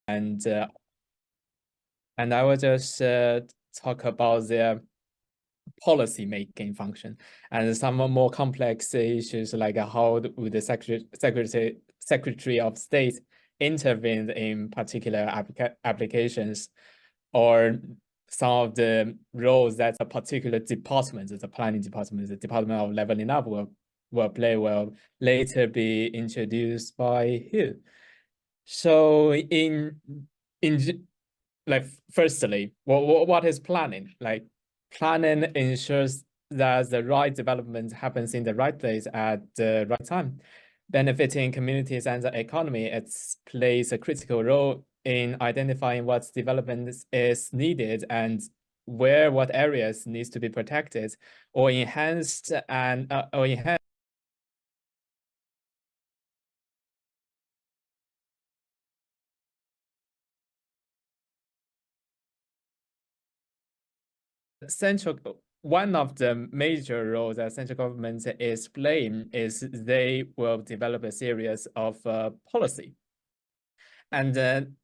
and I will just talk about their policy making function and some more complex issues like how would the Secretary of State intervene in particular applications, or some of the roles that a particular department, the planning department, the Department of Leveling Up will play, will later be introduced by Hill. So in like, firstly, what is planning? Like, planning ensures that the right development happens in the right place at the right time, benefiting communities and the economy. It plays a critical role in identifying what development is needed and what areas needs to be protected or enhanced one of the major roles that central government is playing is they will develop a series of policy. And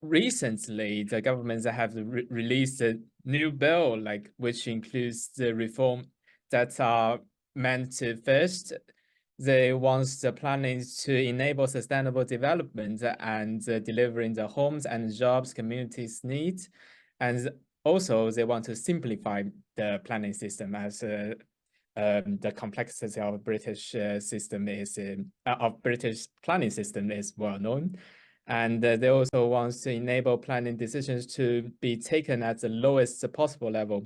recently, the governments have released a new bill, which includes the reform that are meant to first, they want the planning to enable sustainable development and delivering the homes and jobs communities need. And also, they want to simplify the planning system as the complexity of British system is of British planning system is well known. And they also want to enable planning decisions to be taken at the lowest possible level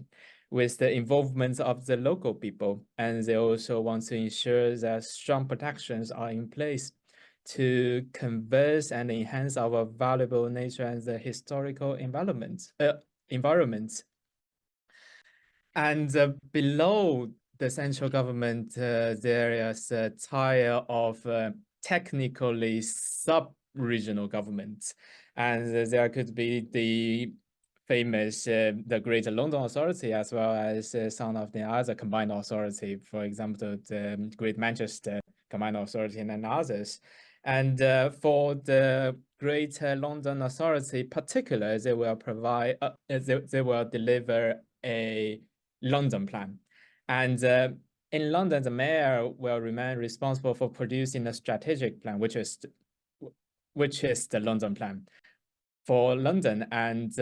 with the involvement of the local people. And they also want to ensure that strong protections are in place to conserve and enhance our valuable nature and the historical environment. And below the central government, there is a tier of technically sub-regional governments. And there could be the famous, the Greater London Authority, as well as some of the other combined authority, for example, the Great Manchester Combined Authority and others. And for the Greater London Authority, particular, they will provide, they will deliver a London plan. And in London, the mayor will remain responsible for producing a strategic plan, which is the London plan for London. And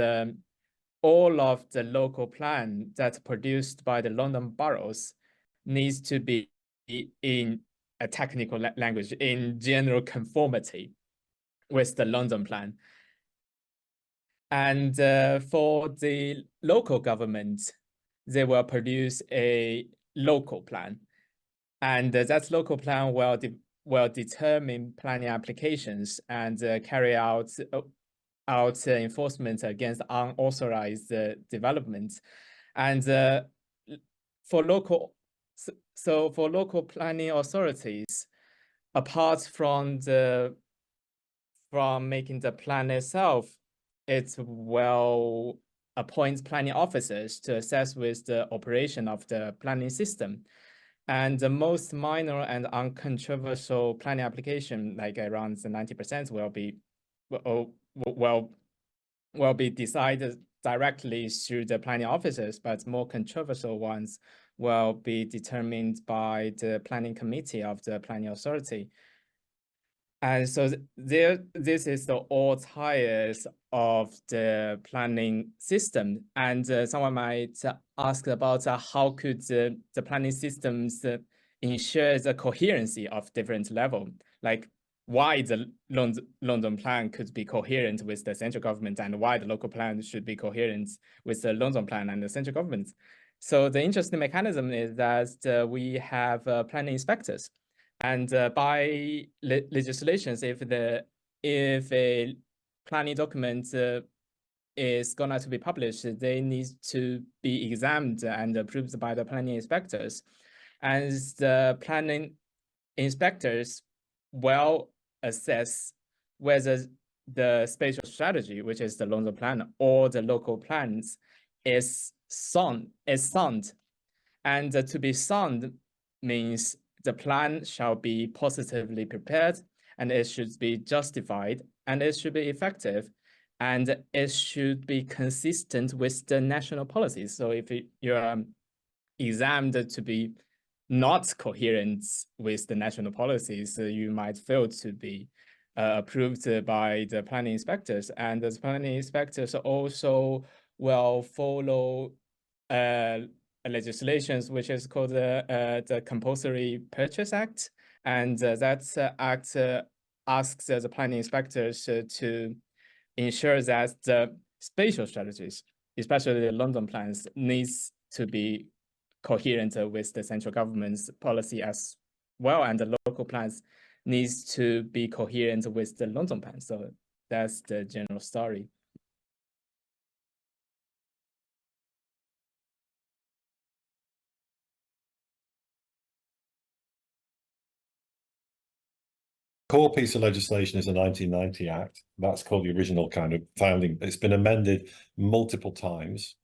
all of the local plan that's produced by the London boroughs needs to be in a technical language, in general conformity with the London plan. And for the local government, they will produce a local plan. And that local plan will determine planning applications and carry out enforcement against unauthorized development. And for local planning authorities, apart from making the plan itself, it will appoint planning officers to assess with the operation of the planning system. And the most minor and uncontroversial planning application, like around the 90%, will be decided directly through the planning officers, but more controversial ones will be determined by the planning committee of the planning authority. And so this is the all tiers of the planning system. And someone might ask about how could the planning systems ensure the coherency of different level, like why the London plan could be coherent with the central government and why the local plan should be coherent with the London plan and the central government. So the interesting mechanism is that we have planning inspectors. And by legislations, if a planning document is gonna to be published, they need to be examined and approved by the planning inspectors. And the planning inspectors will assess whether the spatial strategy, which is the London plan, or the local plans is sound. And to be sound means the plan shall be positively prepared, and it should be justified, and it should be effective, and it should be consistent with the national policies. So if you're examined to be not coherent with the national policies, you might fail to be approved by the planning inspectors. And the planning inspectors also will follow legislations which is called the Compulsory Purchase Act, and that act asks the planning inspectors to ensure that the spatial strategies, especially the London plans, needs to be coherent with the central government's policy as well, and the local plans needs to be coherent with the London plan. So that's the general story. Core piece of legislation is a 1990 Act. That's called the original kind of founding. It's been amended multiple times.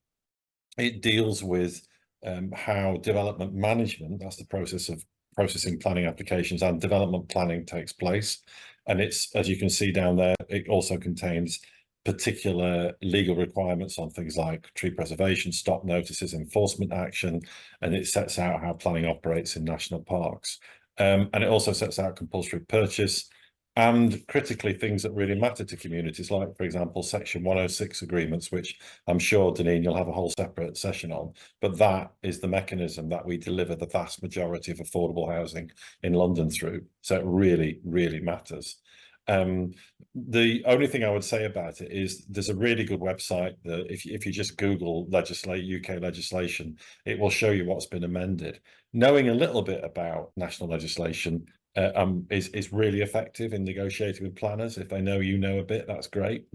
It deals with how development management, that's the process of processing planning applications, and development planning takes place. And it's, as you can see down there, it also contains particular legal requirements on things like tree preservation, stop notices, enforcement action, and it sets out how planning operates in national parks. And it also sets out compulsory purchase and critically things that really matter to communities, like, for example, Section 106 agreements, which I'm sure, Deneen, you'll have a whole separate session on, but that is the mechanism that we deliver the vast majority of affordable housing in London through. So it really, really matters. The only thing I would say about it is there's a really good website that if you just Google UK legislation, it will show you what's been amended. Knowing a little bit about national legislation is really effective in negotiating with planners. If they know you know a bit, that's great.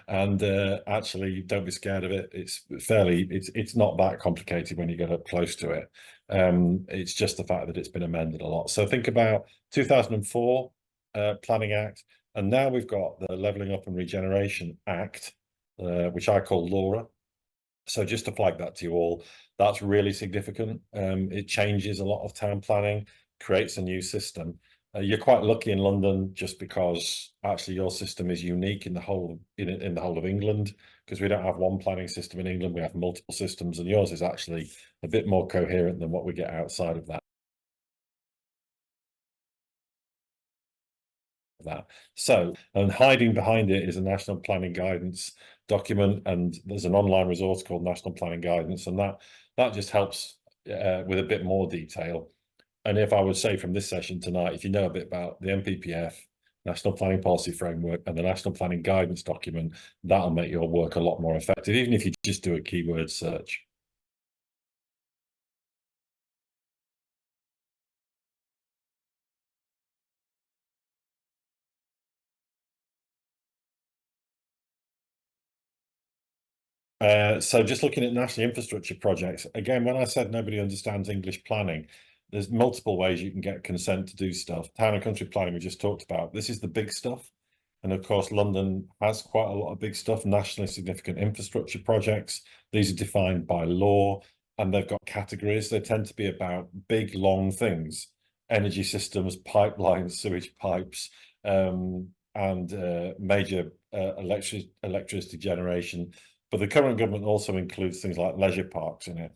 And actually, don't be scared of it. It's not that complicated when you get up close to it. It's just the fact that it's been amended a lot. So think about 2004 Planning Act, and now we've got the Levelling Up and Regeneration Act, which I call LAURA. So just to flag that to you all, that's really significant. It changes a lot of town planning, creates a new system. You're quite lucky in London just because actually your system is unique in the whole of England, because we don't have one planning system in England, we have multiple systems, and yours is actually a bit more coherent than what we get outside of that. So, and hiding behind it is a national planning guidance document, and there's an online resource called National Planning Guidance, and that just helps with a bit more detail. And if I would say from this session tonight, if you know a bit about the NPPF, National Planning Policy Framework, and the National Planning Guidance document, that'll make your work a lot more effective, even if you just do a keyword search. So just looking at national infrastructure projects, again, when I said nobody understands English planning, there's multiple ways you can get consent to do stuff. Town and country planning we just talked about. This is the big stuff. And of course, London has quite a lot of big stuff, nationally significant infrastructure projects. These are defined by law, and they've got categories. They tend to be about big, long things: energy systems, pipelines, sewage pipes, and major electricity generation. But the current government also includes things like leisure parks in it.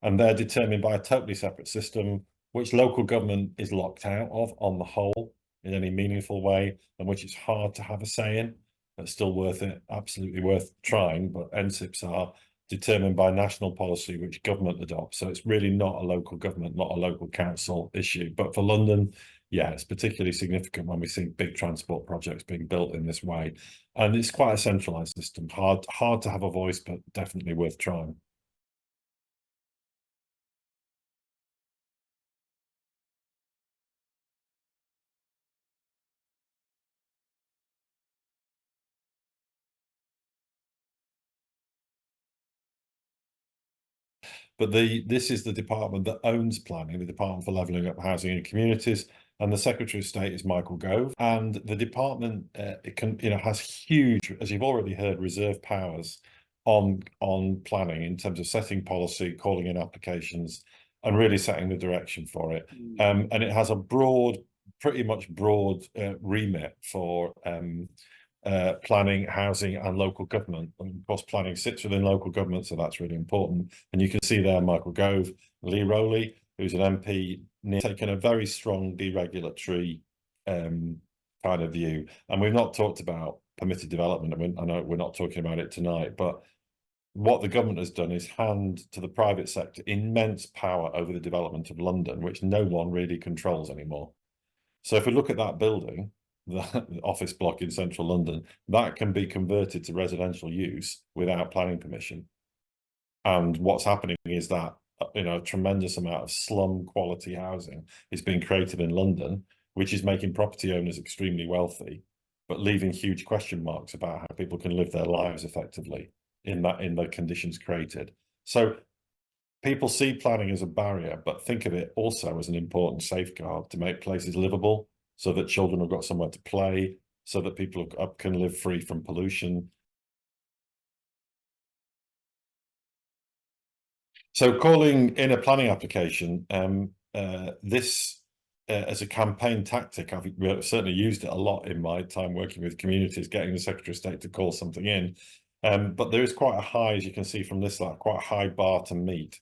And they're determined by a totally separate system, which local government is locked out of on the whole in any meaningful way, and which it's hard to have a say in, but still worth it, absolutely worth trying. But NSIPs are determined by national policy, which government adopts. So it's really not a local government, not a local council issue. But for London, yeah, it's particularly significant when we see big transport projects being built in this way. And it's quite a centralised system, hard to have a voice, but definitely worth trying. But this is the department that owns planning, the Department for Levelling Up Housing and Communities, and the Secretary of State is Michael Gove. And the department has huge, as you've already heard, reserve powers on planning in terms of setting policy, calling in applications, and really setting the direction for it. And it has a pretty much broad remit for planning, housing and local government. And of course, planning sits within local government, so that's really important. And you can see there Michael Gove, Lee Rowley, who's an MP, taken a very strong deregulatory kind of view. And we've not talked about permitted development. I mean, I know we're not talking about it tonight, but what the government has done is hand to the private sector immense power over the development of London, which no one really controls anymore. So if we look at that building, the office block in central London, that can be converted to residential use without planning permission. And what's happening is that, you know, a tremendous amount of slum quality housing is being created in London, which is making property owners extremely wealthy, but leaving huge question marks about how people can live their lives effectively in the conditions created. So people see planning as a barrier, but think of it also as an important safeguard to make places livable, so that children have got somewhere to play, so that people can live free from pollution. So calling in a planning application, this as a campaign tactic, I've certainly used it a lot in my time working with communities, getting the Secretary of State to call something in. But there is quite a high, as you can see from this slide, quite a high bar to meet.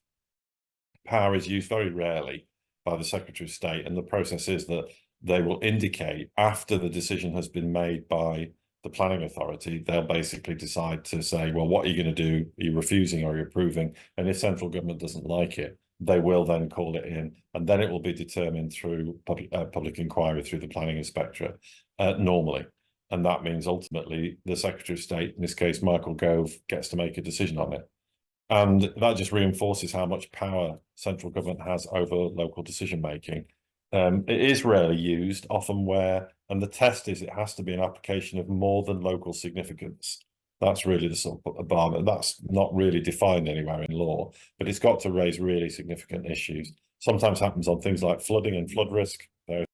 Power is used very rarely by the Secretary of State, and the process is that they will indicate after the decision has been made by the planning authority, they'll basically decide to say, well, what are you going to do? Are you refusing or are you approving? And if central government doesn't like it, they will then call it in, and then it will be determined through public inquiry through the planning inspectorate normally. And that means ultimately the Secretary of State, in this case, Michael Gove, gets to make a decision on it. And that just reinforces how much power central government has over local decision making. It is rarely used, often where, and the test is it has to be an application of more than local significance. That's really the sort of bar, but that's not really defined anywhere in law, but it's got to raise really significant issues. Sometimes happens on things like flooding and flood risk. There are